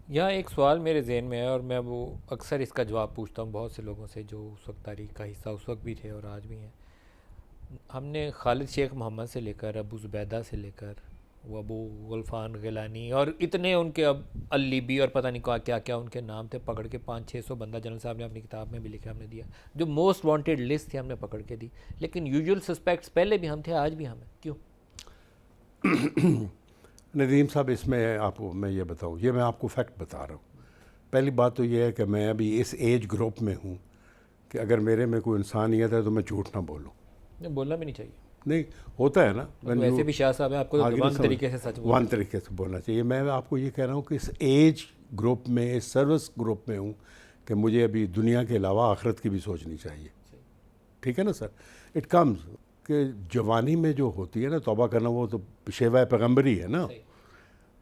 यहाँ एक सवाल मेरे जहन में है और मैं वो अक्सर इसका जवाब पूछता हूँ बहुत से लोगों से जो उस वक्त तारीख का हिस्सा उस वक्त भी थे और आज भी हैं। हमने खालिद शेख मोहम्मद से लेकर अबू ज़ुबैदा से लेकर वो अबू गुलफान गिलानी और इतने उनके अब अलीबी और पता नहीं क्या क्या उनके नाम थे, पकड़ के 500-600 बंदा जनरल साहब ने अपनी किताब में भी लिखा, हमने दिया। जो मोस्ट वांटेड लिस्ट थी हमने पकड़ के दी, लेकिन यूजुअल सस्पेक्ट्स पहले भी हम थे, आज भी हम हैं, क्यों? नदीम साहब, इसमें आपको मैं ये बताऊँ, ये मैं आपको फैक्ट बता रहा हूँ। पहली बात तो ये है कि मैं अभी इस एज ग्रुप में हूँ कि अगर मेरे में कोई इंसानियत है तो मैं झूठ ना बोलूँ। नहीं, बोलना भी नहीं चाहिए। नहीं, होता है ना, मतलब वैसे भी शाह साहब हैं, आपको तो वन तरीके से सच बोलना वन तरीके से बोलना चाहिए। मैं आपको ये कह रहा हूँ कि इस एज ग्रुप में, इस सर्विस ग्रुप में हूँ कि मुझे अभी दुनिया के अलावा आखिरत की भी सोचनी चाहिए। ठीक है ना सर? इट कम्स कि जवानी में जो होती है ना तौबा करना, वो तो शेवा पैगम्बरी है ना। सही।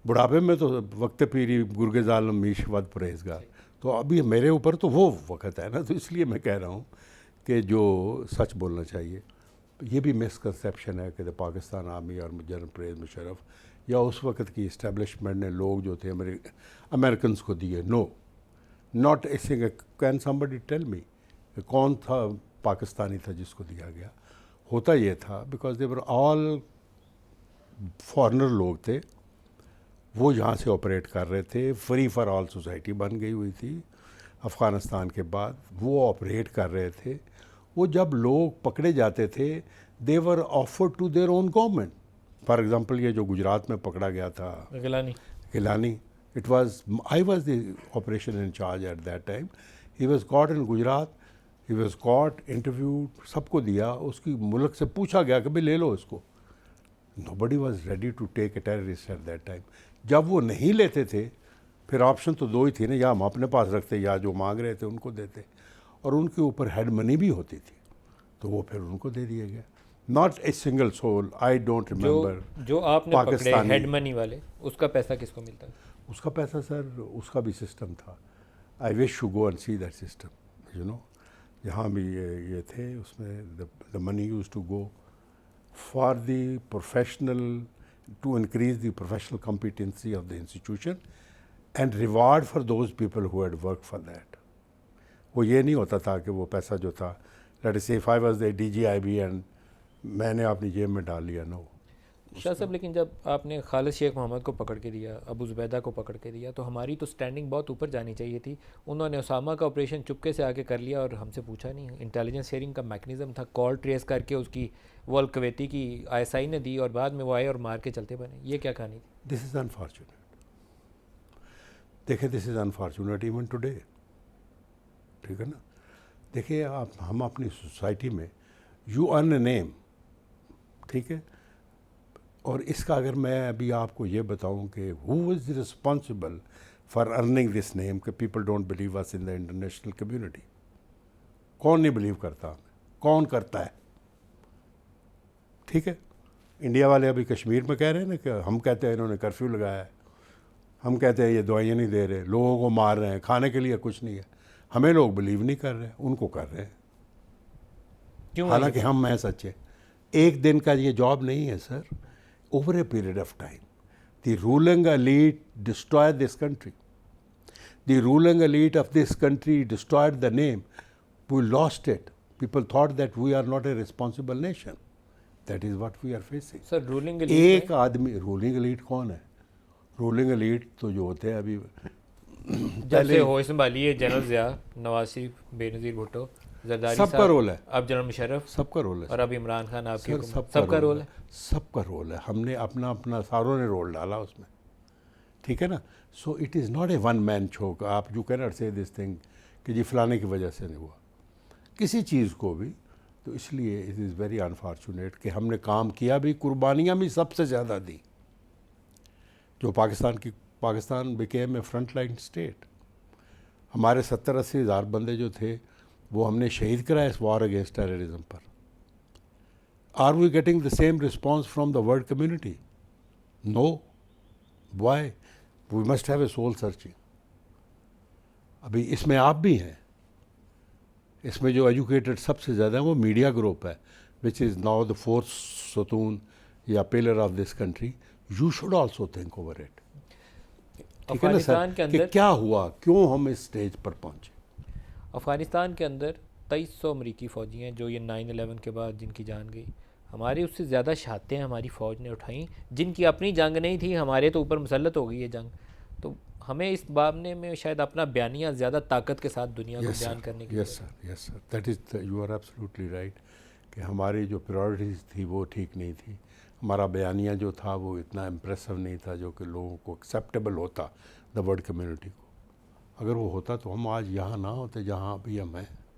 बुढ़ापे में तो वक्त पीरी गुर्गे ज़ालिम मीश वद परहेज़गार। तो अभी मेरे ऊपर तो वो वक्त है ना, तो इसलिए मैं कह रहा हूँ कि जो सच बोलना चाहिए। ये भी मिसकंसेप्शन है कि पाकिस्तान आर्मी और जनरल परवेज़ मुशर्रफ या उस वक्त की इस्टेब्लिशमेंट ने लोग जो थे अमेरिकन को दिए। No, not a single. Can somebody tell me कौन था पाकिस्तानी था जिसको दिया गया? होता ये था because they were all foreigner लोग थे, वो यहाँ से ऑपरेट कर रहे थे। फ्री फॉर ऑल सोसाइटी बन गई हुई थी अफ़गानिस्तान के बाद, वो ऑपरेट कर रहे थे। वो जब लोग पकड़े जाते थे, they were offered to their own government. For example, ये जो गुजरात में पकड़ा गया था Gilani. Gilani, it was I was the operation in charge at that time. He was caught in Gujarat, he was caught, interviewed, सबको दिया। उसकी मुल्क से पूछा गया कि भाई ले लो इसको। Nobody was ready to take a terrorist at that time. जब वो नहीं लेते थे, फिर ऑप्शन तो दो ही थी ना, या हम अपने पास रखते या जो मांग रहे थे उनको देते। और उनके ऊपर हेड मनी भी होती थी, तो वो फिर उनको दे दिया गया। Not a single soul, I don't जो रिमेंबर। जो आपने पकड़े पाकिस्तानी, हेड मनी वाले, उसका पैसा किसको मिलता है? उसका पैसा सर, उसका भी सिस्टम था। I wish to go and see that system, you know. जहाँ भी ये थे उसमें the money use to go for the professional, to increase the professional competency of the institution and reward for those people who had worked for that. वो ये नहीं होता था कि वो पैसा जो था, let us say if I was the DGIB and मैंने अपनी जेब में डाल लिया, नो। शाह साहब, लेकिन जब आपने खालिद शेख मोहम्मद को पकड़ के दिया, अबू ज़ुबैदा को पकड़ के दिया, तो हमारी तो स्टैंडिंग बहुत ऊपर जानी चाहिए थी। उन्होंने उसामा का ऑपरेशन चुपके से आके कर लिया और हमसे पूछा नहीं। इंटेलिजेंस शेयरिंग का मैकेनिज़्म था, कॉल ट्रेस करके उसकी वो अलकवैती की ISI ने दी और बाद में वो आए और मार के चलते बने। ये क्या कहानी थी? This is unfortunate. देखिए, this is unfortunate even today. ठीक है ना? देखिए, आप हम अपनी सोसाइटी में यू अर्न ए नेम, ठीक है। और इसका अगर मैं अभी आपको ये बताऊं कि who is responsible for earning this name, कि people don't believe us in the international community. कौन नहीं बिलीव करता हमें? कौन करता है? ठीक है, इंडिया वाले अभी कश्मीर में कह रहे हैं ना कि हम कहते हैं इन्होंने कर्फ्यू लगाया है, हम कहते हैं ये दवाइयाँ नहीं दे रहे, लोगों को मार रहे हैं, खाने के लिए कुछ नहीं है। हमें लोग बिलीव नहीं कर रहे, उनको कर रहे हैं। क्यों है ये हालांकि बात? हम हैं सच्चे। एक दिन का ये जॉब नहीं है sir, over a period of time the ruling elite destroyed this country. The ruling elite of this country destroyed the name. We lost it. People thought that we are not a responsible nation. That is what we are facing. Sir, ruling एक आदमी, ruling elite कौन है? Ruling elite तो जो होते हैं अभी जब से होश संभाली है जनरल ज़िया, नवाज शरीफ, बेनज़ीर भुट्टो, जरदारी सबका साहब, रोल है, अब जनरल मुशर्रफ सबका रोल है और अब इमरान खान, आपकी सर, हुकूमत, सबका रोल है। सबका रोल है। हमने अपना अपना सारों ने रोल डाला उसमें। ठीक है ना? So it is not a one man show. आप यू कैन नॉट से दिस थिंग कि जी फलाने की वजह से नहीं हुआ किसी चीज़ को भी। तो इसलिए इट इज़ वेरी अनफॉर्चुनेट कि हमने काम किया भी, कुर्बानियाँ भी सबसे ज़्यादा दी। जो Pakistan became a front line state. हमारे 70-80 हज़ार बंदे जो थे वो हमने शहीद कराए इस वॉर अगेंस्ट टेररिज्म पर। Are we getting the same response from the world community? No. Why? We must have a soul searching. अभी इसमें आप भी हैं, इसमें जो एजुकेटेड सबसे ज़्यादा है वो मीडिया ग्रुप है, which is now the fourth सतून या pillar of this country. You should also think over it. ठीक है ना सर, अफगानिस्तान के कि अंदर क्या हुआ, क्यों हम इस स्टेज पर पहुंचे। अफ़गानिस्तान के अंदर 2300 अमरीकी फ़ौजी हैं जो ये 9/11 के बाद जिनकी जान गई। हमारी उससे ज़्यादा शहादतें हमारी फ़ौज ने उठाई, जिनकी अपनी जंग नहीं थी, हमारे तो ऊपर मुसल्लत हो गई है जंग। तो हमें इस मामले में शायद अपना बयानिया ज़्यादा ताकत के साथ दुनिया को बयान करने की yes sir, that is, you are absolutely right, कि हमारी जो प्रायोरिटीज़ थी वो ठीक नहीं थी। हमारा बयानिया जो था वो इतना इम्प्रेसिव नहीं था जो कि लोगों को एक्सेप्टेबल होता द वर्ल्ड कम्युनिटी को। अगर वो होता तो हम आज यहाँ ना होते जहाँ अभी हम हैं।